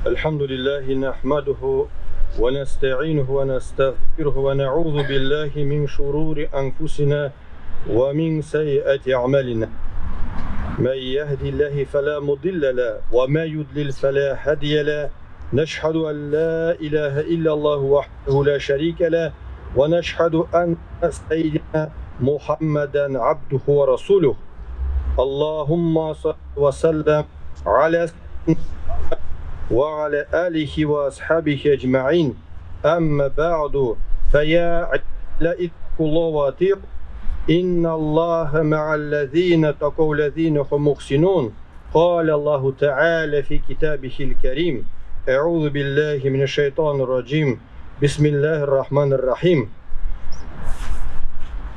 الحمد لله نحمده ونستعينه ونستغفره ونعوذ بالله من شرور أنفسنا ومن سيئات أعمالنا من يهدي الله فلا مضل له وما يضلل فلا هادي له نشهد أن لا إله إلا الله وحده لا شريك له ونشهد أن سيدنا محمدا عبده ورسوله اللهم صل وسلم على وعلى آله وأصحابه أجمعين أما بعد فيا عباد اتقوا الله وأطيعوا إن الله مع الذين اتقوا الذين هم محسنون قال الله تعالى في كتابه الكريم أعوذ بالله من الشيطان الرجيم بسم الله الرحمن الرحيم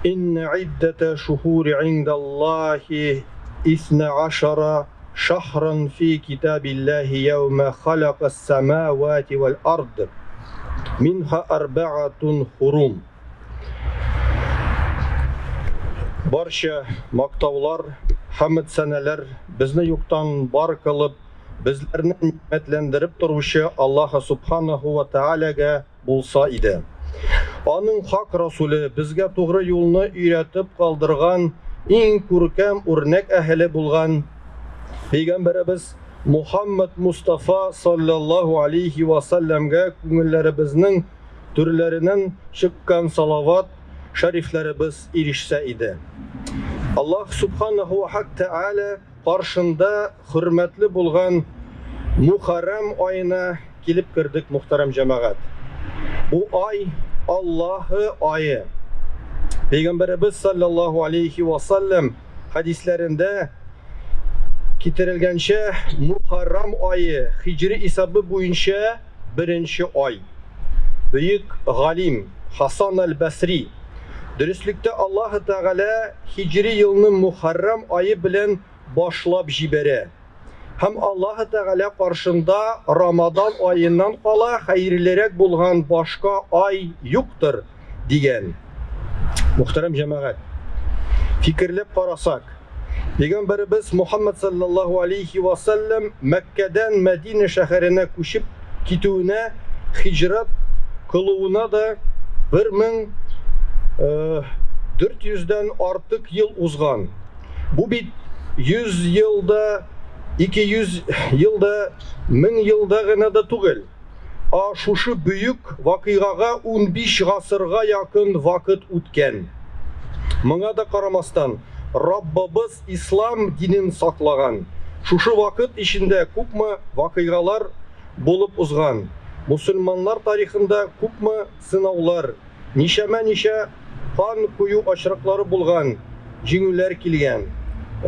إن عدة شهور عند الله 12 شهرا في كتاب الله يوم خلق السماوات والأرض منها 4 حرم. Barcha maqtovlar, hamd sanalar bizni yo'qdan bor qilib, bizlarni nimetlendirib turuvchi Alloh subhanahu va taolaga bo'lsa edi. Onun haq rasuli bizga to'g'ri yo'lni o'rgatib qoldirgan eng ko'rkam o'rnak ahli bo'lgan Peygamberimiz Muhammed Mustafa sallallahu aleyhi ve sellem'ge ko'ngillaribizning turlaridan chiqqan salavat shariflarimiz erişse idi. Allah subhanahu wa ta'ala qarşında hürmetli bulgan Muharrem ayına kelib kirdik muhtaram cemaat. Bu ay Allah'ı ayı. Peygamberimiz sallallahu aleyhi ve sellem hadislerinde kitirilgençe Muharrem ayı Hicri isabı boyunca birinci ay. Büyük galim Hasan el-Basri dürüstlükte Allah-u Teala Hicri yılının Muharrem ayı bilen başlap jibere. Hem Allah-u Teala karşında Ramazan ayından kala hayırlarek bulgan başka ay yoktur diyen. Muhterem cemaat, fikirlep karasak, Peygamberimiz Muhammed sallallahu aleyhi ve sellem Mekke'den Medine şehrine koşup gittiğine hicret kılığına da 1400'den artık yıl uzgan. Bu bir 100 yılda, 200 yılda, 1000 yılda gına da tugel. Şuşu büyük vakıgaga 15 asırga yakın vakit utken. Mına da karamastan Rabbimiz İslam dinin saklagan. Şuşu vakit içinde kupma vakıgalar bulup uzgan. Müslümanlar tarihinde kupma sınavlar, nişe kan kuyu aşırıkları bulgan, jingüler kilgen.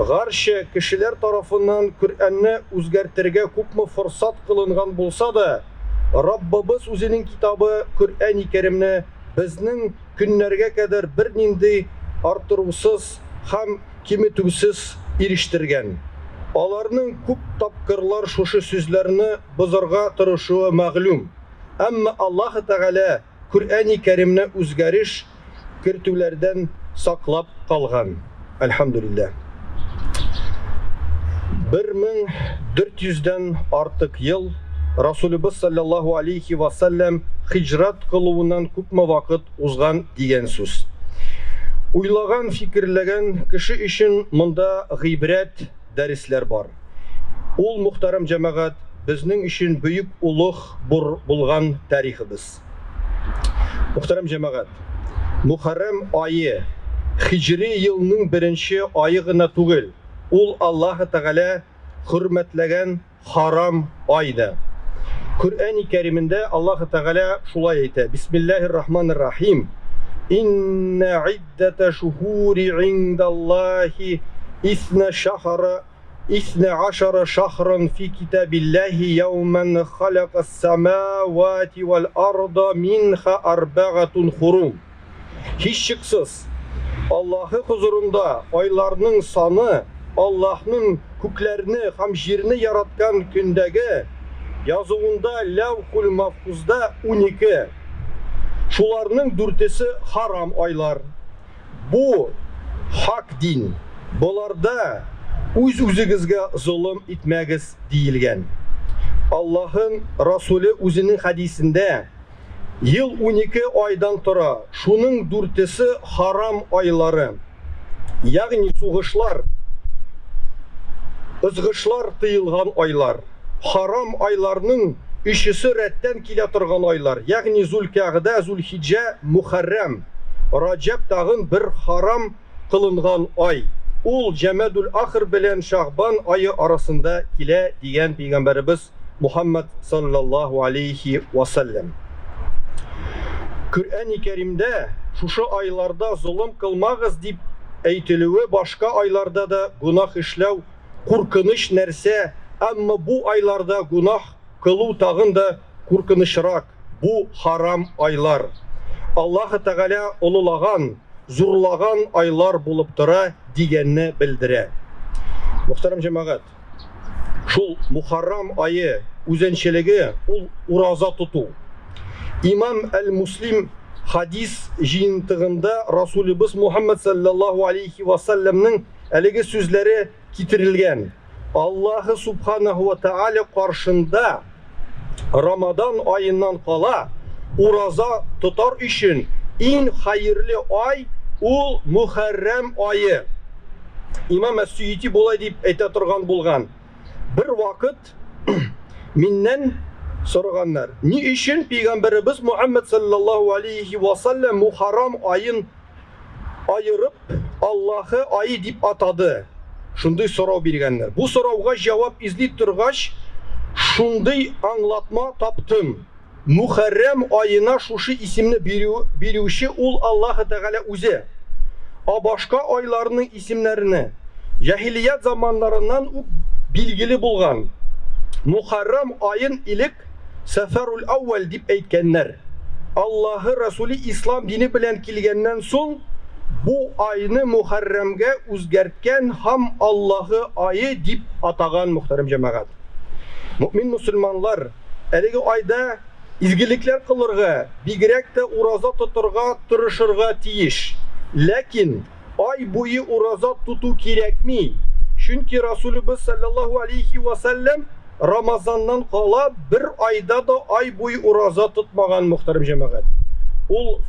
Garşı kişiler tarafından Kur'an'ı uzgertirge kupma fırsat kılıngan bulsa da, Rabbimiz özünün kitabı Kur'an-ı Kerim'ne bizning günlerge kadar bir nindi artırusuz hem kimitüsüz eriştirgen. Alarının kup tapkırlar şuşu sözlerini bozarga tırışığı mağlum. Ama Allah-u Teala Kur'an-ı Kerim'ne özgeriş kirtülerden saklap kalgan. Elhamdülillah. 1400'den artık yıl Resulümüz sallallahu aleyhi ve sellem hicret kılığından kupma vakit uzgan diyen söz. Uylagan, fikirlegen kişi için mında gıybret dersler var. Ol muhterem cemaat bizning için büyük uluq bulgan tariximiz. Muhterem cemaat, Muharrem ayı Hicri yılının birinci ayıgına tugil. Ol Allah-u Teala hürmetlegen haram ayda. Kur'an-ı Kerim'inde Allah-u Teala şulay ayta. Bismillahirrahmanirrahim. İnne iddete şuhuri indallahi 12 şahran fi kitabillahi yevmen halakas semavati vel arda minha 4 hurum. Hiç şıksız Allah'ı huzurunda aylarının sanı Allah'ın köklerini hem yerini yaratkan gündeki yazıında Levhul Mahfuz'da 12. Şularının 4'isi haram aylar. Bu hak din. Bularda o'z-o'zingizga zulm etmagiz deyilgan. Allah'ın Resulü özünün hadisinde yıl 12 aydan tora, şunun 4'isi haram ayları. Yani suğuşlar, ızgışlar tıyılgan aylar. Haram aylarının 3'isi redden kile turgan aylar. Yani Zulka'da, Zulhicce, Muharrem, Recep dağın bir haram kılıngan ay. Ul Cemedül Ahir bilen Şahban ayı arasında kile diyen Peygamberimiz Muhammed sallallahu aleyhi ve sellem. Kur'an-ı Kerim'de şu aylarda zulüm kılmağız deyip eytiliği, başka aylarda da günah işlev, korkunç nerse, ama bu aylarda günah kılı tağın da korkunçrak. Bu haram aylar. Allah-u Teala olulagan, zurlagan aylar bulup tura digenini bildire. Muhterem cemaat, şul Muharram ayı üzençeligi ul uraza tutu. İmam el-Muslim hadis jiyintığında Resulümüz Muhammed sallallahu aleyhi ve sellem'nin elegi sözleri getirilgen. Allah'ı subhanahu ve teala karşında Ramazan ayından kala uraza tutar için en hayırlı ay ul Muharrem ayı. İmam Es-Süyüti bulay deyip ete turgan bulgan. Bir vakit minnen sorganlar. Ni için Peygamberimiz Muhammed sallallahu aleyhi ve sellem Muharram ayın ayırıp Allah'ı ayı deyip atadı. Şunday sorav bergenler. Bu soravga cevap izleyip turgaç şunday anlatma taptım. Muharrem ayına şuşu isimni birişi ul Allah-u Teala uze. A başka aylarının isimlerini cahiliyet zamanlarından bilgili bulgan. Muharrem ayın ilik Seferul Avvel deyip eytkenler. Allah'ı Resulü İslam dini bilen kilgenden son bu ayını Muharrem'ge üzgertken ham Allah'ı ayı deyip atagan muhterem cemaat. Mümin Müslümanlar elegi ayda izgilikler kılırga, bigirek de uraza tuturga, tırışırga tiyiş. Lakin ay boyu uraza tutu kirek mi? Çünkü Resulümüz sallallahu aleyhi ve sellem Ramazan'dan kala bir ayda da ay boyu uraza tutmagan muhterem cemaat. Ul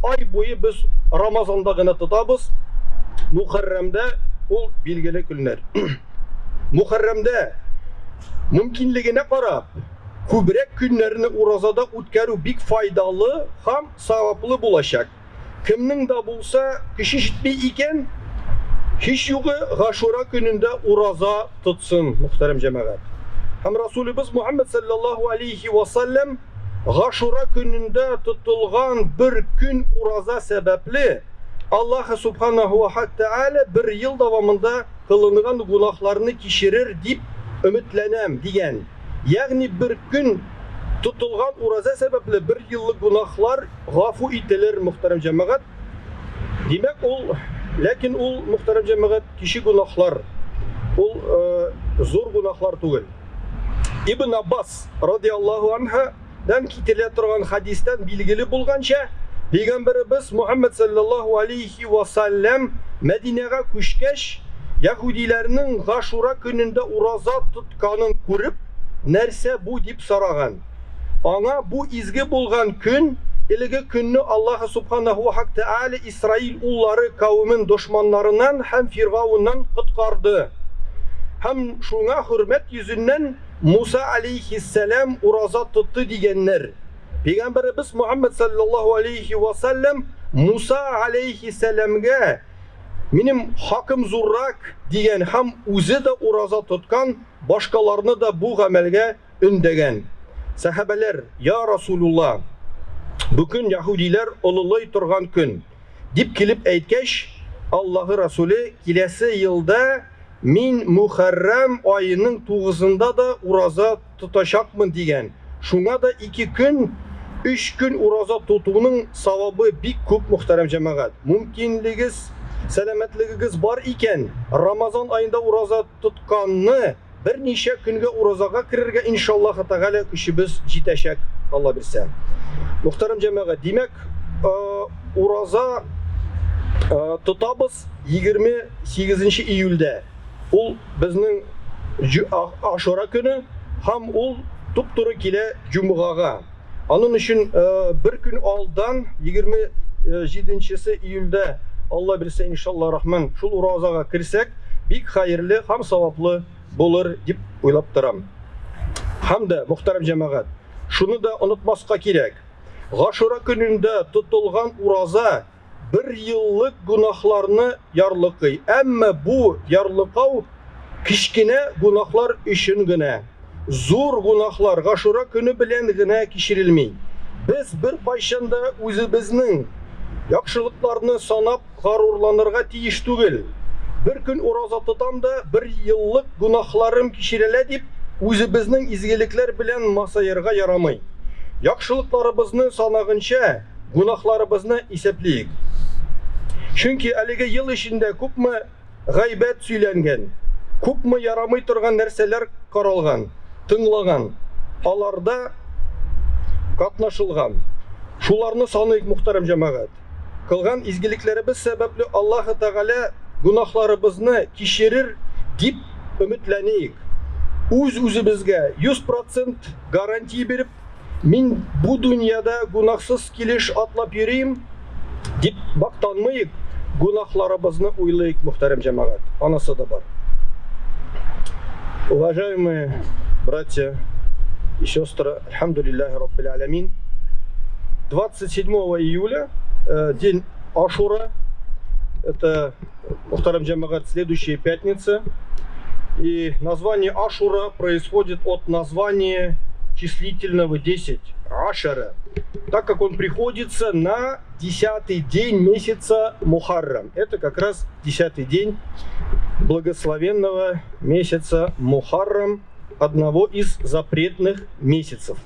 ay boyu biz Ramazan'da gına tutabız. Muharrem'de ul bilgili günler. Muharrem'de mümkünlüğüne karab kübrek günlerini urazada utkarı bik faydalı ham savaplı bulaşak. Kimnin de bulsa kişi şitmi iken hiç yoku Aşura gününde uraza tutsun muhterem cemaat. Hem Resulümüz Muhammed sallallahu aleyhi ve sellem Aşura gününde tutulgan bir gün uraza sebepli Allah subhanahu ve teala bir yıl davamında kılınan günahlarını kişirir deyip ümitlenem diyen. Yani bir gün tutulgan uraza sebeple bir yıllık günahlar gafu itilir muhterem cemaat. Demek lakin muhterem cemaat kişi günahlar zor günahlar değil. İbn Abbas radıyallahu anh'dan kitile turgan hadisten bilgili bulganca Peygamberimiz Muhammed sallallahu aleyhi ve sellem Medine'ye kuşkeş Yahudilerinin Aşura gününde uraza tutkanın kurup nerse bu deyip soragan. Ana bu izgi bulgan gün ilgi gününü Allah subhanahu ve teala İsrail ulları kavmin düşmanlarından hem Firavun'dan kutkardı. Hem şuna hürmet yüzünden Musa aleyhisselam uraza tuttu diyenler. Peygamberimiz Muhammed sallallahu aleyhi ve sellem Musa aleyhisselam'ga benim hakkım zurrak diyen hem uzi de uraza tutkan başkalarını da bu amelge ündegen. Sahabeler ya Resulullah bugün Yahudiler olulay turgan gün dip kilip eytkeş Allah'ı Resulü kilesi yılda min Muharrem ayının 9'unda da uraza tutacakmın diyen. Şuna da 2 gün 3 gün uraza tutuğunun savabı bir küp muhterem cemaat. Mümkünlüğünüz, selametliğiniz var iken Ramazan ayında uraza tutkanını bir neçe günge urazaga kirerge inşallah Teala kişimiz jiteşek Allah bilse. Muhterem cemaat demek uraza tutabız 28. iyulde. Ul bizning Aşura günü ham ул туп-туры килә Җумгага. Аның өчен бер көн алдан 27 июльдә Алла бирсә иншалла рахман шул уразага кирсәк, бик хәерле һәм саваплы булыр дип уйлап торам. Һәм дә мөхтәрәм җәмәгать, шуны да онытмаска кирәк. Гашура көнендә тотылган ураза 1 еллык гунахларны ярлыкый. Әмма бу ярлыкау кичкенә гунахлар өчен генә. Зур гунахлар Гашура көне белән генә кичерелми. Без бер кайчанда үзебезнең яхшылыкларны санап гарурланырга тиеш түгел. Бер көн ураза тотам да 1 еллык гунахларым кичерелә дип үзебезнең изгелекләр белән масаярга ярамый. Яхшылыкларыбызны санагынча гунахларыбызны исәплик. Чөнки әлеге ел эчендә күпме гайбәт сөйләнгән, күпме ярамый торган нәрсәләр каралган, тыңлаган, аларда катнашылган. Шуларны саныйк, мөхтәрәм җәмәгать. Кылган изгелекләребез сәбәпле Аллаһ Тәгалә гунахларыбызны кичерер дип өметләник. Үз-үзебезгә 100% гарантия биреп, мин бу дөньяда гунахсыз килеш атлап йөрим дип бактанмыйк, гунахларыбызны уйлыйк, мөхтәрәм җәмәгать. Анысы да бар. Уважаемые братья и сестры, альхамдулиллахи раббил алямин, 27 июля, день Ашура, это, мөхтәрәм җәмәгать, следующая пятница. И название Ашура происходит от названия числительного 10, Ашара, так как он приходится на 10-й день месяца Мухаррам. Это как раз 10-й день благословенного месяца Мухаррам, одного из запретных месяцев.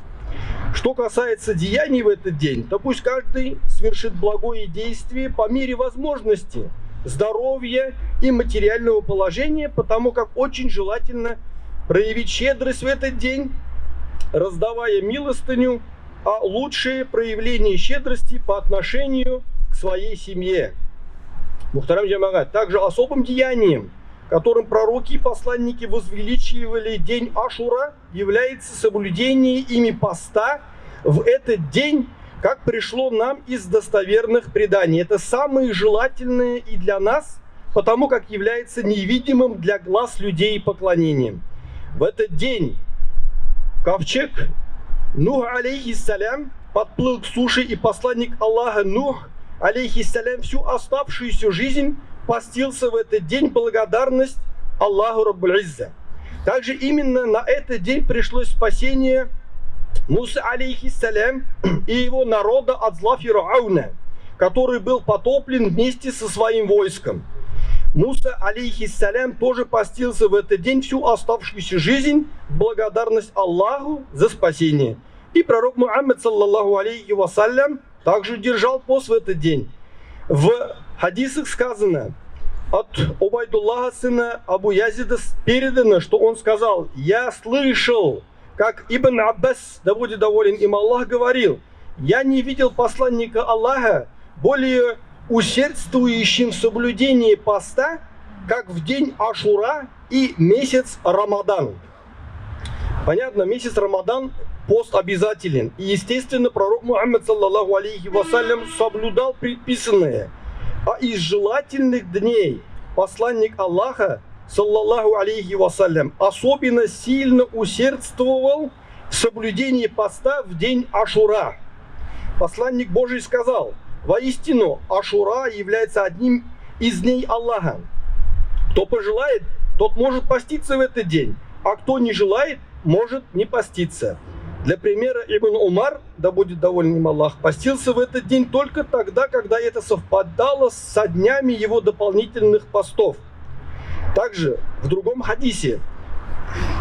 Что касается деяний в этот день, то пусть каждый совершит благое действие по мере возможности, здоровья и материального положения, потому как очень желательно проявить щедрость в этот день, раздавая милостыню, а лучшее проявление щедрости по отношению к своей семье. Мухтарам җәмәгать, также особым деянием, которым пророки и посланники возвеличивали день Ашура, является соблюдение ими поста в этот день, как пришло нам из достоверных преданий. Это самое желательное и для нас, потому как является невидимым для глаз людей поклонением. В этот день ковчег Нух алейхиссалям подплыл к суше, и посланник Аллаха Нух алейхиссалям всю оставшуюся жизнь постился в этот день благодарность Аллаху Раббуль Изза. Также именно на этот день пришлось спасение Муса алейхиссалям и его народа от зла Фирауна, который был потоплен вместе со своим войском. Муса алейхиссалям тоже постился в этот день всю оставшуюся жизнь в благодарность Аллаху за спасение. И пророк Мухаммад саллаллаху алейхи вассалям также держал пост в этот день. В хадисах сказано от Убайдуллаха сына Абу Язида передано, что он сказал: я слышал, как Ибн Аббас, да будет доволен им Аллах, говорил: я не видел посланника Аллаха более усердствующим в соблюдении поста, как в день Ашура и месяц Рамадан. Понятно, месяц Рамадан пост обязателен. И естественно, пророк Мухаммад саллаллаху алейхи вассалям соблюдал предписанное. А из желательных дней посланник Аллаха саллаллаху алейхи вассалям особенно сильно усердствовал в соблюдении поста в день Ашура. Посланник Божий сказал: воистину, Ашура является одним из дней Аллаха. Кто пожелает, тот может поститься в этот день, а кто не желает, может не поститься. Для примера, Ибн Умар, да будет доволен им Аллах, постился в этот день только тогда, когда это совпадало со днями его дополнительных постов. Также в другом хадисе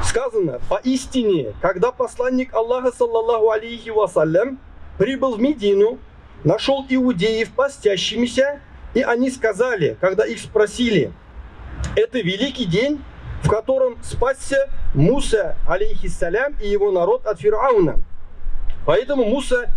сказано: поистине, когда посланник Аллаха саллаллаху алейхи вассалям прибыл в Медину, нашел иудеев постящимися, и они сказали, когда их спросили: это великий день, в котором спасся Муса алейхиссалям и его народ от Фирауна. Поэтому Муса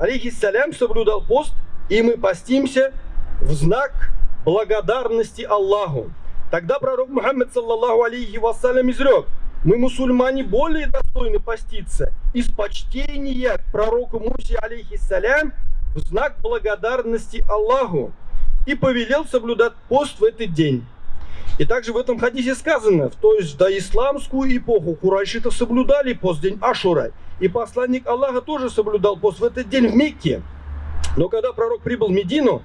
алейхиссалям соблюдал пост, и мы постимся в знак благодарности Аллаху. Тогда пророк Мухаммад саллаллаху алейхи вассалям изрек: Мы, мусульмане, более достойны поститься из почтения к пророку Мусе, алейхиссалям, в знак благодарности Аллаху, и повелел соблюдать пост в этот день. И также в этом хадисе сказано, то есть до исламскую эпоху курайшиты соблюдали пост день Ашура, и посланник Аллаха тоже соблюдал пост в этот день в Мекке. Но когда пророк прибыл в Медину,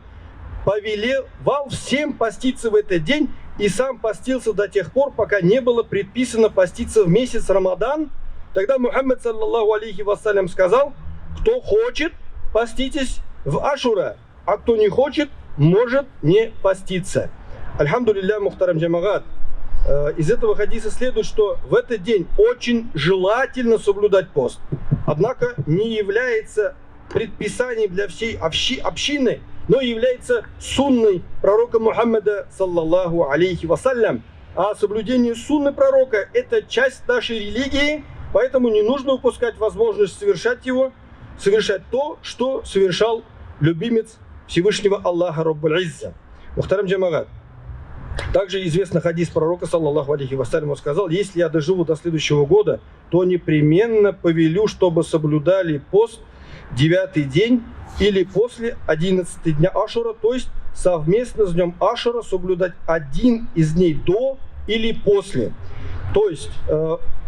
повелевал всем поститься в этот день, и сам постился до тех пор, пока не было предписано поститься в месяц Рамадан. Тогда Мухаммад, саллаллаху алейхи вассалям, сказал: кто хочет, поститесь в Ашура, а кто не хочет, может не поститься. Альхамдулилля, мухтарам джамагат. Из этого хадиса следует, что в этот день очень желательно соблюдать пост. Однако не является предписанием для всей общины, но является сунной пророка Мухаммада, саллаллаху алейхи вассалям. А соблюдение сунны пророка – это часть нашей религии, поэтому не нужно упускать возможность совершать то, что совершал любимец Всевышнего Аллаха Раббуль Изза. Мухтарам джамагат. Также известный хадис пророка, саллаллаху алейхи вассалям, сказал: если я доживу до следующего года, то непременно повелю, чтобы соблюдали пост 9-й день или после 11 дня Ашура, то есть совместно с днем Ашура соблюдать один из дней до или после. То есть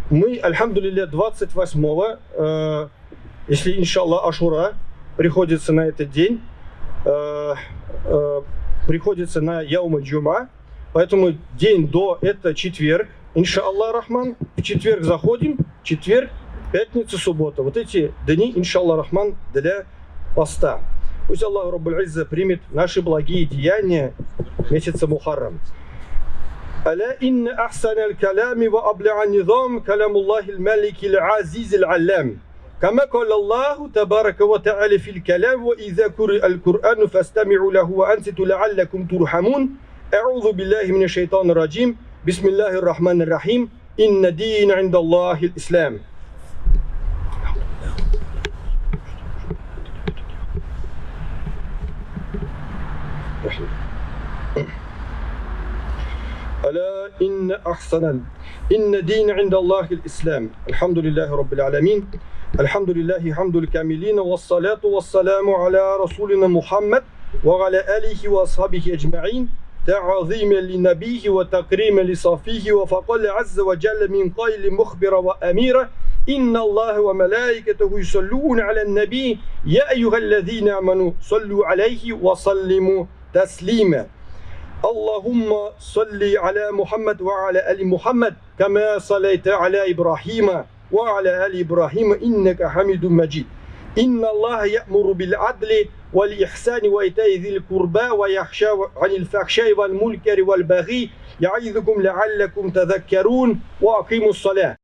мы, альхамдулилля, 28-го, если иншаллах Ашура приходится на этот день, приходится на Яума Джума, поэтому день до это четверг, иншаллах рахман, в четверг заходим, четверг, пятница, суббота. Вот эти дни, иншаллах рахман, для поста. Пусть Аллах Раббуль Изза примет наши благие деяния месяца Мухаррам. Аля инна ахсана калями ва абля низам калямуллахи малики азиз аллам. كما قال الله تبارك وتعالى في الكلام وإذا قرئ القرآن فاستمعوا له وأنصتوا لعلكم ترحمون أعوذ بالله من الشيطان الرجيم بسم الله الرحمن الرحيم إن الدين عند الله الإسلام. ألا إن الدين عند الله الإسلام. الحمد لله رب العالمين. الحمد لله حمد الكاملين والصلاة والسلام على رسولنا محمد وعلى آله وأصحابه أجمعين تعظيما لنبيه وتكريما لصفيه وفقال عز وجل من قائل مخبرا وأميرا إن الله وملائكته يصلون على النبي يا أيها الذين آمنوا صلوا عليه وسلموا تسليما. اللهم صل على محمد وعلى آل محمد كما صليت على إبراهيم وعلى آل إبراهيم إنك حميد مجيد. إن الله يأمر بالعدل والإحسان وإيتاء ذي القربى ويخشى عن الفحشاء والمنكر والبغي يعظكم لعلكم تذكرون وأقيموا الصلاة.